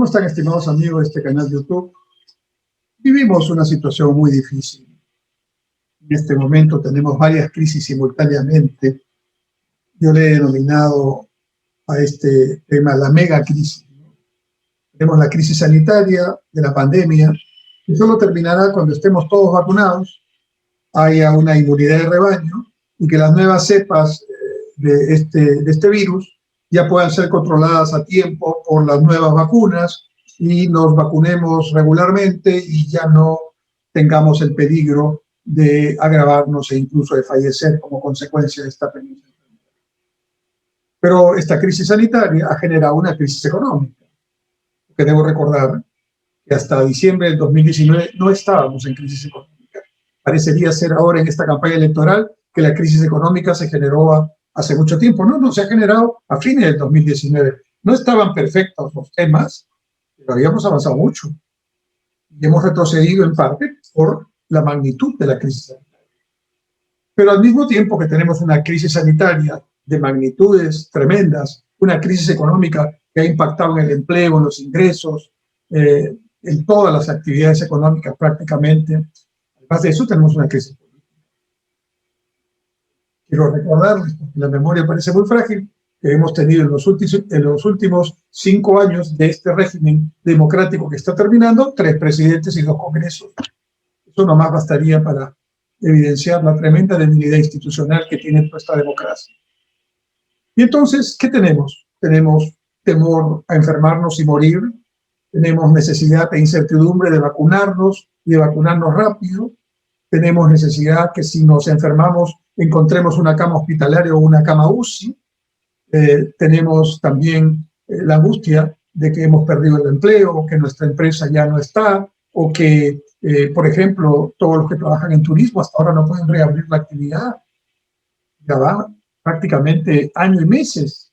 ¿Cómo están, estimados amigos de este canal de YouTube? Vivimos una situación muy difícil. En este momento tenemos varias crisis simultáneamente. Yo le he denominado a este tema la mega crisis. Tenemos la crisis sanitaria de la pandemia, que solo terminará cuando estemos todos vacunados, haya una inmunidad de rebaño y que las nuevas cepas de este virus ya puedan ser controladas a tiempo por las nuevas vacunas y nos vacunemos regularmente y ya no tengamos el peligro de agravarnos e incluso de fallecer como consecuencia de esta penosa enfermedad. Pero esta crisis sanitaria ha generado una crisis económica, que debo recordar que hasta diciembre del 2019 no estábamos en crisis económica. Parecería ser ahora en esta campaña electoral que la crisis económica se generó hace mucho tiempo. No, se ha generado a fines del 2019. No estaban perfectos los temas, pero habíamos avanzado mucho. Y hemos retrocedido en parte por la magnitud de la crisis sanitaria. Pero al mismo tiempo que tenemos una crisis sanitaria de magnitudes tremendas, una crisis económica que ha impactado en el empleo, en los ingresos, en todas las actividades económicas prácticamente. Además de eso tenemos una crisis política. Quiero recordarles, porque la memoria parece muy frágil, que hemos tenido en los últimos 5 años de este régimen democrático que está terminando, 3 presidentes y 2 congresos. Eso nomás bastaría para evidenciar la tremenda debilidad institucional que tiene toda esta democracia. Y entonces, ¿qué tenemos? Tenemos temor a enfermarnos y morir, tenemos necesidad e incertidumbre de vacunarnos y de vacunarnos rápido, tenemos necesidad que si nos enfermamos encontremos una cama hospitalaria o una cama UCI, tenemos también la angustia de que hemos perdido el empleo, o que nuestra empresa ya no está, o que, por ejemplo, todos los que trabajan en turismo hasta ahora no pueden reabrir la actividad. Ya va prácticamente año y meses.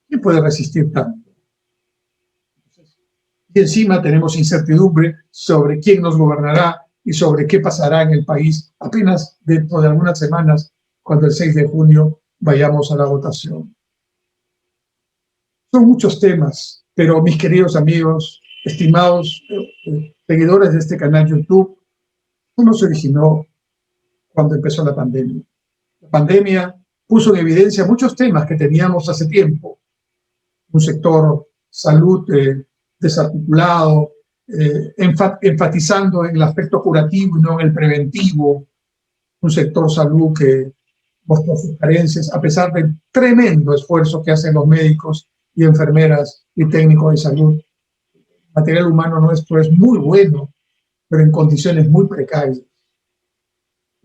¿Quién puede resistir tanto? Y encima tenemos incertidumbre sobre quién nos gobernará y sobre qué pasará en el país apenas dentro de algunas semanas, cuando el 6 de junio vayamos a la votación. Son muchos temas, pero mis queridos amigos, estimados seguidores de este canal YouTube, no se originó cuando empezó la pandemia. La pandemia puso en evidencia muchos temas que teníamos hace tiempo. Un sector salud desarticulado, enfatizando en el aspecto curativo y no en el preventivo. Un sector salud que mostró sus carencias a pesar del tremendo esfuerzo que hacen los médicos y enfermeras y técnicos de salud. El material humano nuestro es muy bueno, pero en condiciones muy precarias.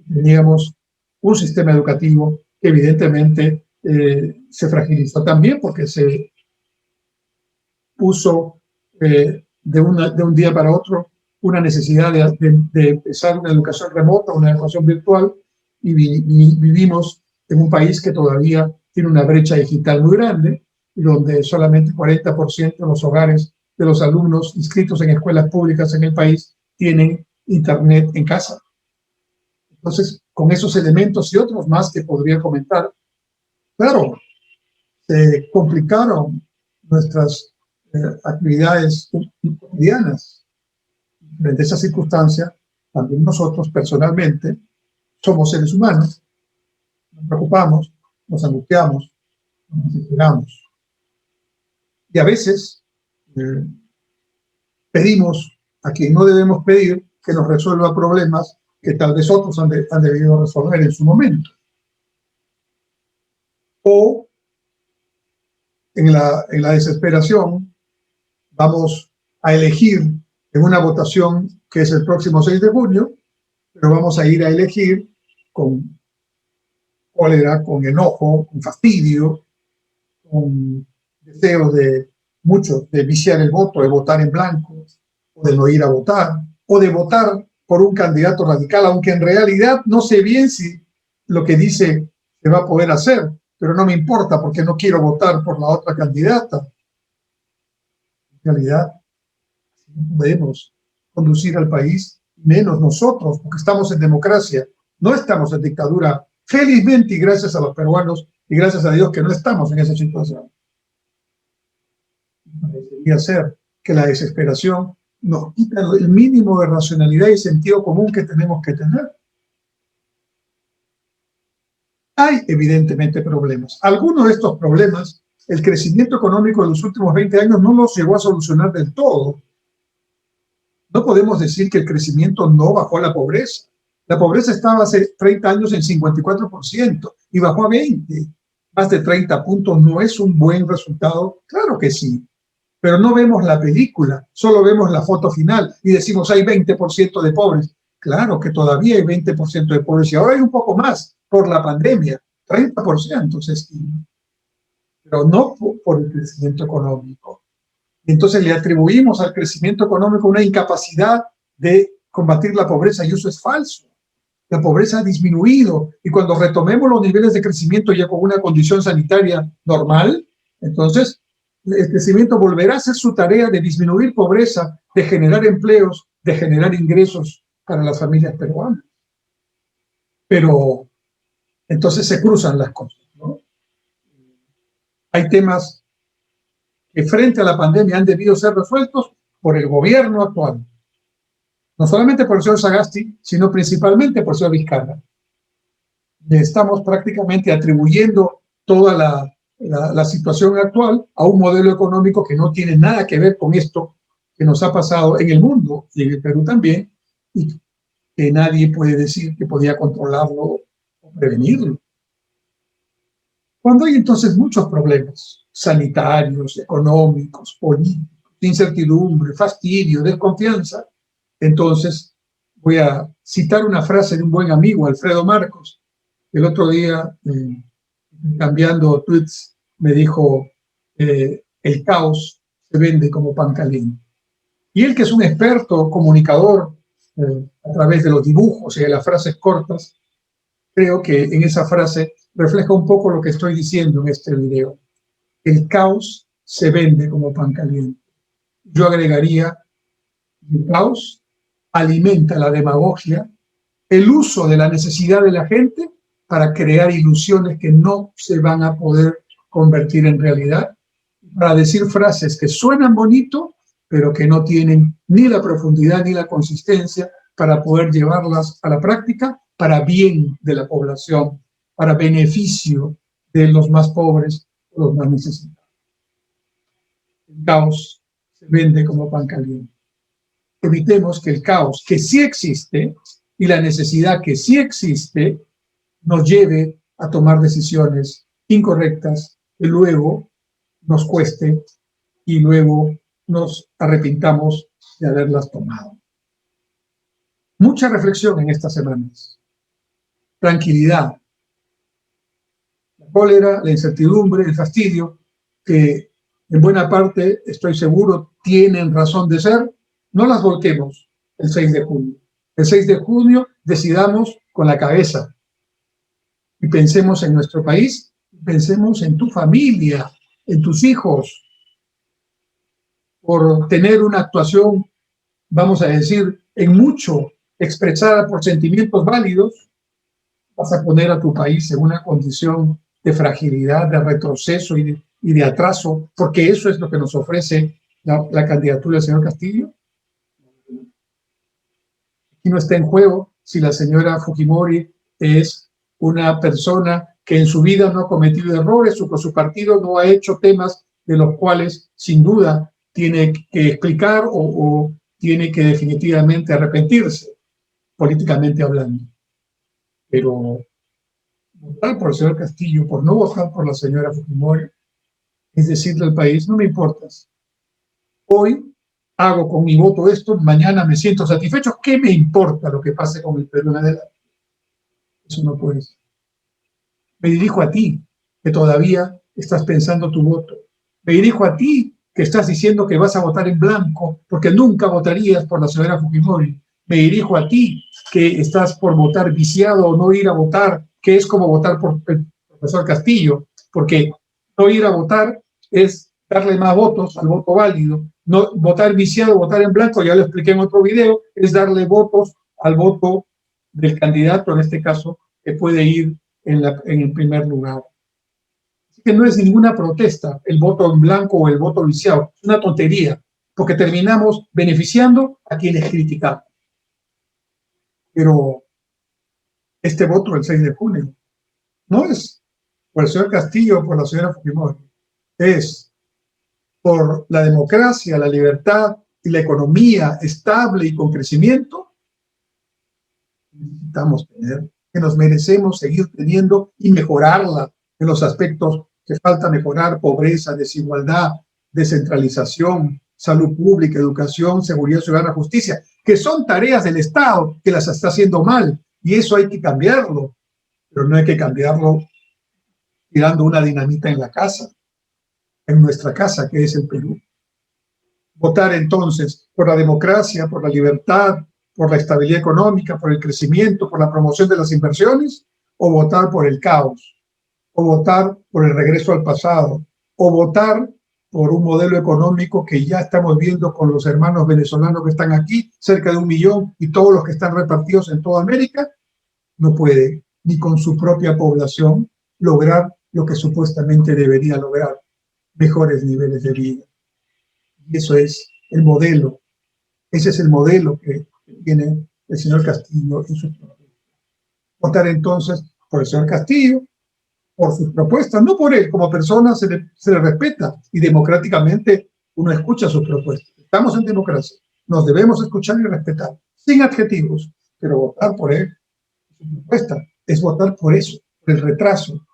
Teníamos un sistema educativo que evidentemente se fragilizó también porque se puso de un día para otro una necesidad de empezar una educación remota, una educación virtual, y vivimos en un país que todavía tiene una brecha digital muy grande, donde solamente 40% de los hogares de los alumnos inscritos en escuelas públicas en el país tienen internet en casa. Entonces, con esos elementos y otros más que podría comentar, claro, se complicaron nuestras actividades cotidianas. Frente a esa circunstancia, también nosotros personalmente somos seres humanos, nos preocupamos, nos angustiamos, nos desesperamos. Y a veces pedimos a quien no debemos pedir que nos resuelva problemas que tal vez otros han debido resolver en su momento. O en la desesperación vamos a elegir en una votación que es el próximo 6 de junio, pero vamos a ir a elegir con cólera, con enojo, con fastidio, con deseos de muchos de viciar el voto, de votar en blanco, o de no ir a votar, o de votar por un candidato radical, aunque en realidad no sé bien si lo que dice se va a poder hacer, pero no me importa porque no quiero votar por la otra candidata. En realidad, no podemos conducir al país, menos nosotros, porque estamos en democracia, no estamos en dictadura, felizmente, y gracias a los peruanos, y gracias a Dios que no estamos en esa situación. Parecería ser que la desesperación nos quita el mínimo de racionalidad y sentido común que tenemos que tener. Hay evidentemente problemas. Algunos de estos problemas, el crecimiento económico de los últimos 20 años no los llegó a solucionar del todo. No podemos decir que el crecimiento no bajó la pobreza. La pobreza estaba hace 30 años en 54% y bajó a 20. Más de 30 puntos no es un buen resultado. Claro que sí. Pero no vemos la película, solo vemos la foto final y decimos hay 20% de pobres. Claro que todavía hay 20% de pobres y ahora hay un poco más por la pandemia, 30% se estima, pero no por el crecimiento económico. Entonces le atribuimos al crecimiento económico una incapacidad de combatir la pobreza y eso es falso. La pobreza ha disminuido y cuando retomemos los niveles de crecimiento ya con una condición sanitaria normal, entonces el crecimiento volverá a hacer su tarea de disminuir pobreza, de generar empleos, de generar ingresos para las familias peruanas. Pero entonces se cruzan las cosas, ¿no? Hay temas que frente a la pandemia han debido ser resueltos por el gobierno actual. No solamente por el señor Sagasti, sino principalmente por el señor Vizcarra. Le estamos prácticamente atribuyendo toda la situación actual a un modelo económico que no tiene nada que ver con esto que nos ha pasado en el mundo y en el Perú también, y que nadie puede decir que podía controlarlo o prevenirlo. Cuando hay entonces muchos problemas sanitarios, económicos, políticos, incertidumbre, fastidio, desconfianza, entonces voy a citar una frase de un buen amigo, Alfredo Marcos. El otro día, cambiando tweets, me dijo, el caos se vende como pan caliente. Y él, que es un experto comunicador a través de los dibujos y de las frases cortas, creo que en esa frase refleja un poco lo que estoy diciendo en este video. El caos se vende como pan caliente. Yo agregaría, el caos alimenta la demagogia, el uso de la necesidad de la gente para crear ilusiones que no se van a poder convertir en realidad, para decir frases que suenan bonito, pero que no tienen ni la profundidad ni la consistencia para poder llevarlas a la práctica para bien de la población, para beneficio de los más pobres o los más necesitados. El caos se vende como pan caliente. Evitemos que el caos que sí existe y la necesidad que sí existe nos lleve a tomar decisiones incorrectas que luego nos cueste y luego nos arrepintamos de haberlas tomado. Mucha reflexión en estas semanas. Tranquilidad. La cólera, la incertidumbre, el fastidio, que en buena parte, estoy seguro, tienen razón de ser, no las volquemos el 6 de junio. El 6 de junio decidamos con la cabeza y pensemos en nuestro país, pensemos en tu familia, en tus hijos. Por tener una actuación, vamos a decir, en mucho expresada por sentimientos válidos, vas a poner a tu país en una condición de fragilidad, de retroceso y de atraso, porque eso es lo que nos ofrece la candidatura del señor Castillo. Aquí no está en juego si la señora Fujimori es una persona que en su vida no ha cometido errores o que su partido no ha hecho temas de los cuales sin duda tiene que explicar o tiene que definitivamente arrepentirse, políticamente hablando. Pero votar por el señor Castillo, por no votar por la señora Fujimori, es decirle al país, no me importas. Hoy hago con mi voto esto, mañana me siento satisfecho. ¿Qué me importa lo que pase con el Perú en adelante? Eso no puede ser. Me dirijo a ti, que todavía estás pensando tu voto. Me dirijo a ti, que estás diciendo que vas a votar en blanco, porque nunca votarías por la señora Fujimori. Me dirijo a ti, que estás por votar viciado o no ir a votar, que es como votar por el profesor Castillo, porque no ir a votar es darle más votos al voto válido. No, votar viciado, votar en blanco, ya lo expliqué en otro video, es darle votos al voto del candidato, en este caso, que puede ir en el primer lugar. Así que no es ninguna protesta el voto en blanco o el voto viciado, es una tontería. porque terminamos beneficiando a quienes criticamos. Pero este voto del 6 de junio no es por el señor Castillo o por la señora Fujimori, es por la democracia, la libertad y la economía estable y con crecimiento. Necesitamos tener, que nos merecemos seguir teniendo y mejorarla en los aspectos que falta mejorar: pobreza, desigualdad, descentralización, salud pública, educación, seguridad ciudadana, justicia, que son tareas del Estado que las está haciendo mal, y eso hay que cambiarlo, pero no hay que cambiarlo tirando una dinamita en la casa, en nuestra casa, que es el Perú. Votar entonces por la democracia, por la libertad, por la estabilidad económica, por el crecimiento, por la promoción de las inversiones, o votar por el caos, o votar por el regreso al pasado, o votar por un modelo económico que ya estamos viendo con los hermanos venezolanos que están aquí, cerca de 1 millón, y todos los que están repartidos en toda América. No puede, ni con su propia población, lograr lo que supuestamente debería lograr: mejores niveles de vida. Y eso es el modelo, ese es el modelo que tiene el señor Castillo en sus propuestas. Votar entonces por el señor Castillo, por sus propuestas, no por él, como persona se le respeta, y democráticamente uno escucha sus propuestas. Estamos en democracia, nos debemos escuchar y respetar, sin adjetivos, pero votar por él, su propuesta, es votar por eso, por el retraso,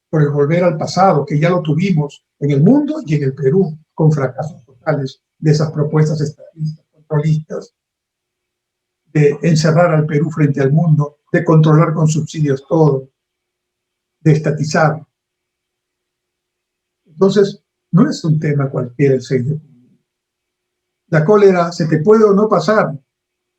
por el volver al pasado, que ya lo tuvimos en el mundo y en el Perú, con fracasos totales de esas propuestas estadistas, controlistas, de encerrar al Perú frente al mundo, de controlar con subsidios todo, de estatizar. Entonces, no es un tema cualquiera el 6 de junio. La cólera se te puede o no pasar,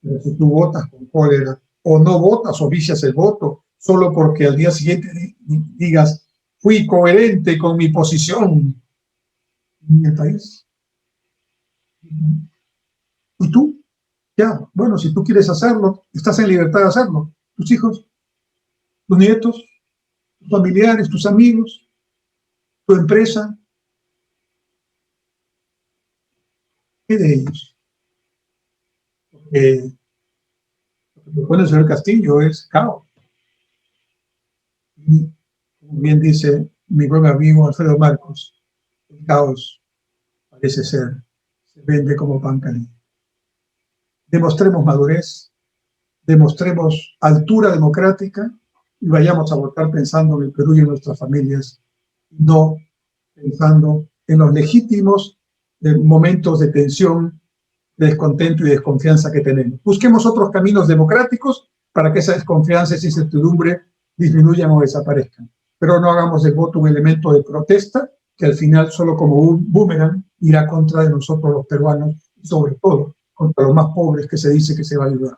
pero si tú votas con cólera, o no votas o vicias el voto, solo porque al día siguiente digas: fui coherente con mi posición en el país. ¿Y tú? Ya, bueno, si tú quieres hacerlo, estás en libertad de hacerlo. Tus hijos, tus nietos, tus familiares, tus amigos, tu empresa, ¿qué de ellos? Porque lo que propone el señor Castillo es caos. Y, como bien dice mi buen amigo Alfredo Marcos, el caos parece ser, se vende como pan caliente. Demostremos madurez, demostremos altura democrática y vayamos a votar pensando en el Perú y en nuestras familias, no pensando en los legítimos momentos de tensión, de descontento y desconfianza que tenemos. Busquemos otros caminos democráticos para que esa desconfianza, esa incertidumbre disminuyan o desaparezcan. Pero no hagamos del voto un elemento de protesta que al final, solo como un boomerang, irá contra de nosotros los peruanos y sobre todo contra los más pobres que se dice que se va a ayudar.